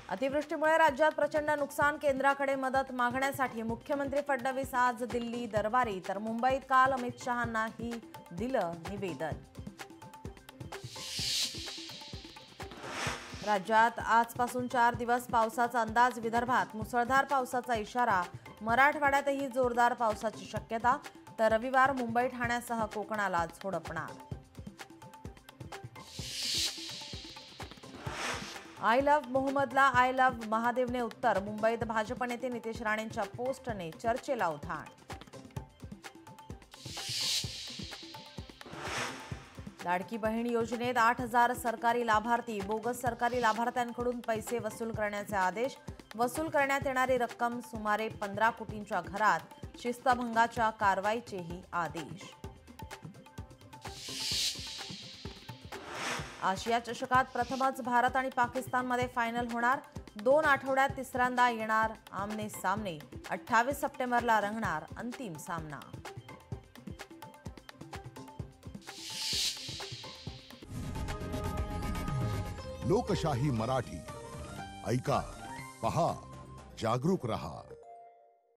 अतिवृष्टीमुळे राज्यात प्रचंड नुकसान, केंद्राकडे मदत मागण्यासाठी मुख्यमंत्री फडणवीस आज दिल्ली दरबारी, तर मुंबईत काल अमित शहांनाही दिलं निवेदन. राज्यात आजपासून 4 दिवस पावसाचा अंदाज, विदर्भात मुसळधार पावसाचा इशारा, मराठवाड्यातही जोरदार पावसाची शक्यता, तर रविवार मुंबई ठाण्यासह कोकणाला झोडपणार. आय लव्ह मोहम्मदला आय लव्ह महादेवने उत्तर, मुंबईत भाजप नेते नितेश राणेंच्या पोस्टने चर्चेला उधाण. लाडकी बहीण योजनेत 8,000 सरकारी लाभार्थी, बोगस सरकारी लाभार्थ्यांकडून पैसे वसूल करण्याचे आदेश, वसूल करण्यात येणारी रक्कम सुमारे 15 कोटींच्या घरात, शिस्तभंगाच्या कारवाईचेही आदेश. आशिया चषकात प्रथमच भारत आणि पाकिस्तानमध्ये फायनल होणार, 2 आठवड्यात तिसऱ्यांदा येणार आमने सामने, 28 सप्टेंबरला रंगणार अंतिम सामना. लोकशाही मराठी ऐका, पहा, जागरूक रहा.